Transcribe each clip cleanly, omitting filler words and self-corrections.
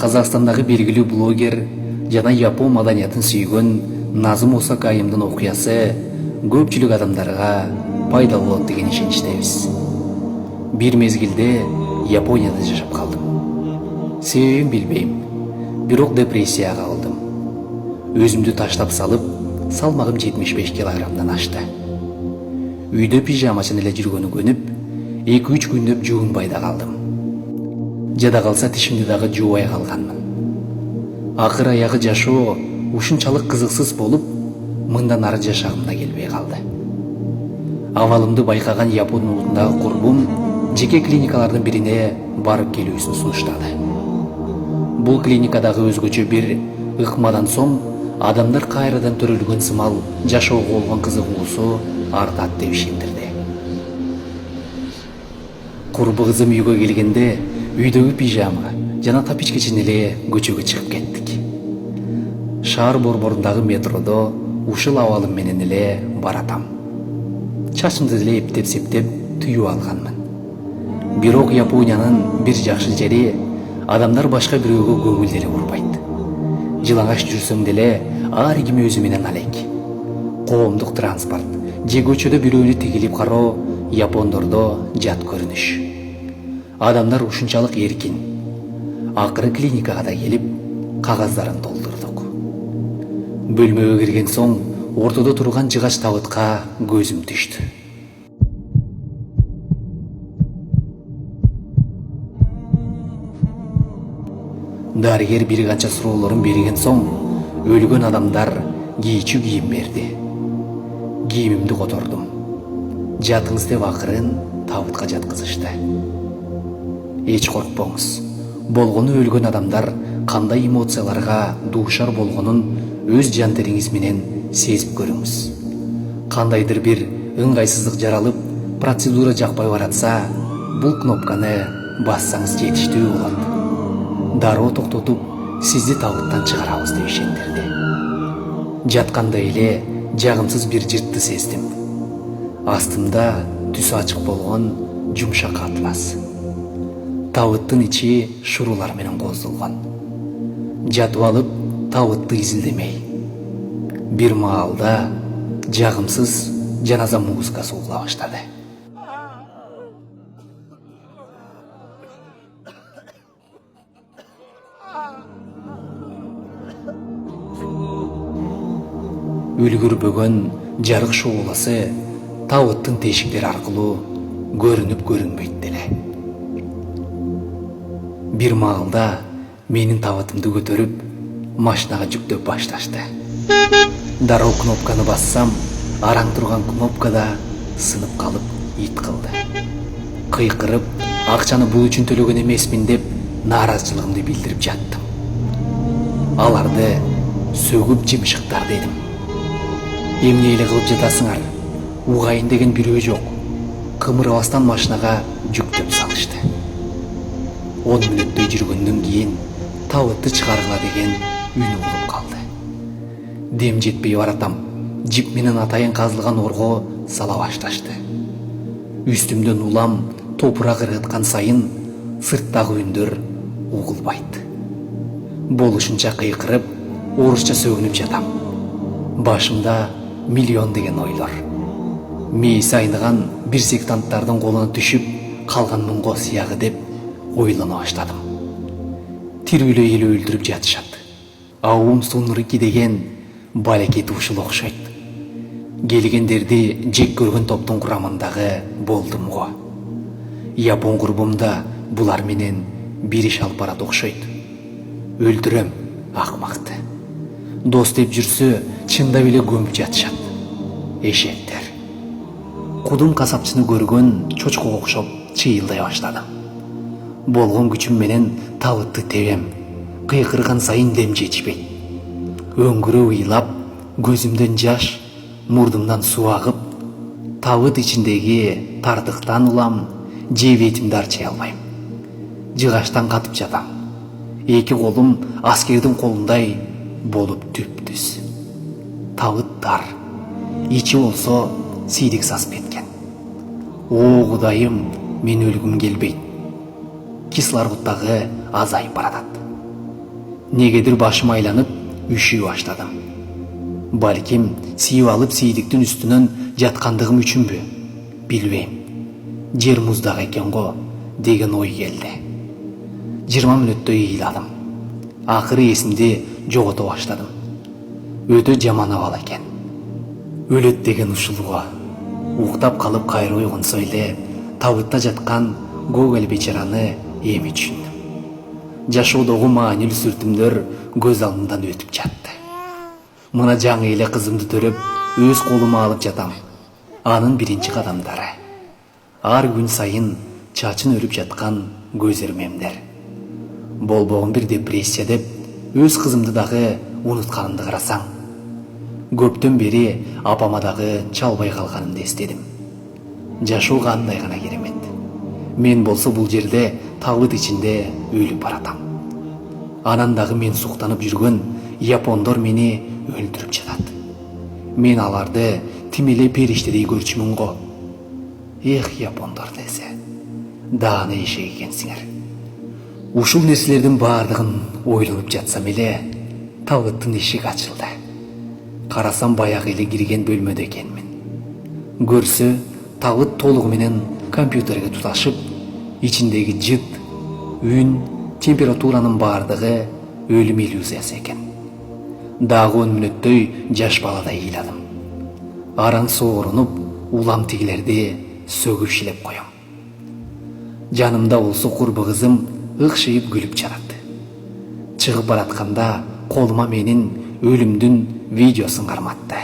Қазақстандагы белгилүү блогер жана Япон маданиятын сүйгөн Назым Осакаимдын окуясы көпчүлүк адамдарга пайдалуу болот деген ишеничтебиз. Бир мезгилде Японияда жашап калдым. Себебин билбейм, бирок депрессияга калдым. Өзүмдү таштап салып, салмагым 75 килограммдан ашты. Үйдө пижамачын эле жүргөнү көнүп, 2-3 күндөп жуунбай да калдым. Жада калса тишимди дагы жуубай калганмын. Акыр аягы жашоо ушунчалык кызыксыз болуп, мындан ары жашагым да келбей калды. Абалымды байкаган Япон улутундагы курбум жеке клиникалардын бирине барып келүүсүн сунуштады. Бул клиникадагы өзгөчө бир ыкмадан соң адамдар кайрадан төрөлгөн сымал жашоого болгон кызыгуусу артат деп ишендирди. Курбу кызым үйгө келгенде үйдөгү пижама жана тапичкечин эле көчөгө чыгып кеттик. Шаар борборундагы метродо ушул абалым менен эле баратам. Чачымды деле эптеп-септеп түйүп алганмын. Бирок Япониянын бир жакшы жери адамдар башка бирөөгө көңүл деле бурбайт. Жылаңаш жүрсөң деле ар ким өзү менен алек. Коомдук транспорт же көчөдө бирөөнү тигилип кароо япондордо жат көрүнүш. Адамдар ушунчалык эркин. Акыры клиникага да келип, кагаздарын толтурдук. Бөлмөгө кирген соң ортодо турган жыгач табытка көзүм түштү. Дарыгер бир канча суроолорун берген соң, өлгөн адамдар кийүүчү кийим берди. Кийимимди котордум. Жатыңыз деп акырын табытка жаткызышты. Эч коркпоңуз. Болгону өлгөн адамдар кандай эмоцияларга дуушар болгонун өз жан териңиз менен сезип көрүңүз. Кандайдыр бир ыңгайсыздык жаралып, процедура жакпай баратса, бул кнопканы бассаңыз жетиштүү болот. Дароо токтотуп, сизди табыттан чыгарабыз деп ишендирди. Жатканда эле жагымсыз бир жыртты сездим. Астымда түсү ачык болгон жумшак атлас. Табыттын ичи шурулар менен коздолгон. Жатып алып, табытты изилдемей. Бир маалда жагымсыз жаназа музыкасы угула баштады. Үлгүрбөгөн жарык шооласы табыттын тешиктери аркылуу көрүнүп көрүнбөйт деле. Бир маалда менин табытымды көтөрүп, машинага жүктөп башташты. Дароо кнопканы бассам, араң турган кнопка да сынып калып ит кылды. Кыйкырып, акчаны бул үчүн төлөгөн эмесмин деп нааразычылыгымды билдирип жаттым. Аларды сөгүп жымшыктар дедим. Эмне эле кылып жатасыңар? Угайын деген бирөө жок. Кымырабастан машинага жүктөп салышты. 10 мүнөттөй жүргөндөн кийин табытты чыгаргыла деген үн угулуп калды. Дем жетпей баратам. Жип менен атайын казылган орго сала башташты. Үстүмдөн улам топурак ыргыткан сайын сырттагы үндөр угулбайт. Болушунча кыйкырып, орусча сөгүнүп жатам. Башымда миллион деген ойлор. Мээси айныган бир сектанттардын колуна түшүп калган мунго сыягы деп ойлоно баштадым. Тирүүлөй эле өлтүрүп жатышат. Аум Сунрики деген балекет ушул окшойт. Келгендерди жек көргөн топтун курамындагы болдум го. Япон курбумда булар менен бир иш алып барат окшойт. Өлтүрөм акмакты. Дос деп жүрсө, чындап эле көмүп жатышат. Эшектер. Кудум касапчыны көргөн чочкого окшоп чыйылдай баштадым. Болгон күчүм менен табытты тебем. Кыйкырган сайын дем жетишпейт. Өңгүрө ыйлап, көзүмдөн жаш, мурдумдан суу агып, табыт ичиндеги тартыктан улам, же бетимди арчый албайм. Жыгачтан катып жатам. Эки колум аскердин колундай болуп түптүз. Табыт дар. Ичи болсо сейдик сасып кеткен. О Кудайым, мен өлгүм келбейт. Кислороддагы азайып баратат. негедир башым айланып үшүй баштадым. Балким сийип алып сейдиктин үстүнөн жаткандыгым үчүнбү, билбейм. Жер муздак экен го деген ой келди. 20 мүнөттөй ыйладым. Акыры эсимди жогото баштадым. Өтө жаман абал экен. Өлөт деген ушулго. Уктап калып кайра ойгонсо эле табытта жаткан Гоголь бечараны эми түшүндүм. Жашоодогу маанилүү сүртүмдөр көз алдымдан өтүп жатты. Мына жаңы эле кызымды төрөп, өз колума алып жатам. Анын биринчи кадамдары. Ар күн сайын чачын өрүп жаткан көз ирмемдер. Болбогон бир депрессия деп өз кызымды дагы унутканымды карасаң. Көптөн бери апама дагы чалбай калганымды эстедим. Жашоо кандай гана керемет. Мен болсо бул жерде табыт ичинде өлүп баратам. Анан дагы мен суктанып жүргөн япондор мени өлтүрүп жатат. Мен аларды тим эле периштедей көрчүмүн го. Эх, япондор десе, дааны эшек экенсиңер. Ушул нерселердин баардыгын ойлонуп жатсам эле табыттын эшиги ачылды. Карасам баягы эле кирген бөлмөдө экенмин. Көрсө, табыт толугу менен компьютерге туташып, ичиндеги жыт, үн, температуранын баардыгы өлүм иллюзиясы экен. Дагы 10 мүнөттөй жаш баладай ыйладым. Аран сооронуп, улам тигилерди сөгүп шилеп коем. Жанымда болсо курбы кызым ыкшыйып күлүп жатат. Чыгып баратканда колума менин өлүмдүн видеосун карматты.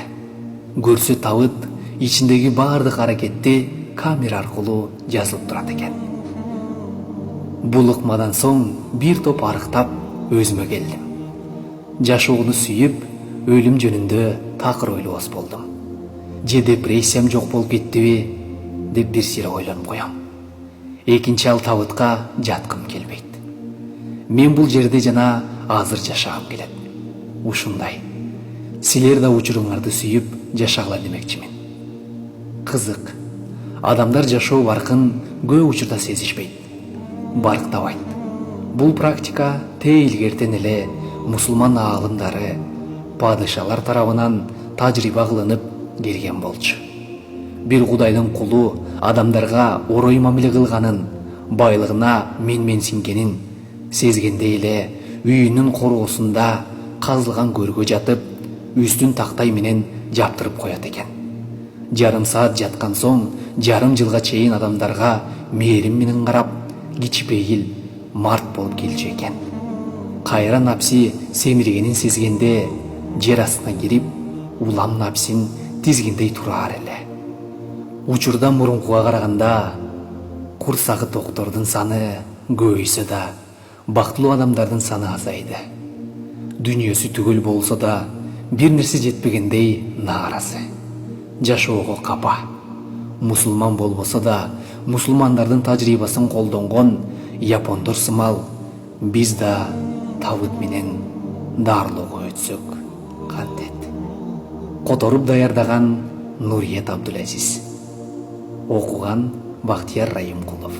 Көрсө табыт ичиндеги баардык аракетти камера аркылуу жазылып турат экен. Бул ыкмадан соң бир топ арыктап өзүмө келдим. Жашоону сүйүп, өлүм жөнүндө такыр ойлобос болдум. Же депрессиям жок болуп кеттиби деп бир сире ойлонуп коем. Экинчи ал табытка жаткым келбейт. Мен бул жерде жана азыр жашагым келет. Ушундай. Силер да учуруңарды сүйүп жашагыла демекчимин. Кызык. Адамдар жашоо баркын көп учурда сезишпейт, барктабайт. Бул практика тээ илгертен эле мусулман аалымдары, падышалар тарабынан тажрыйба кылынып келген болчу. Бир кудайдын кулу адамдарга орой мамиле кылганын, байлыгына менсингенин сезгенде эле үйүнүн короосунда казылган көргө жатып, үстүн тактай менен жаптырып коет экен. Жарым саат жаткан соң, жарым жылга чейин адамдарга мээрим менен карап, кичпейил, март болуп келчү экен. Кайра напси семиргенин сезгенде, жер астына кирип, улам напсин тизгиндей тураар эле. Учурда мурункуга караганда курсагы доктордун саны көбөйсө да, бактылуу адамдардын саны азайды. Дүйнөсү түгөл болсо да, бир нерсе жетпегендей нааразы. Жашоого капа. Мусулман болбосо да, мусулмандардын тажрыйбасын колдонгон япондор сымал, биз да табыт менен дарылоого өтсөк кантет. Которуп даярдаган Нуриет Абдулазиз. Окуган Бактияр Райымкулов.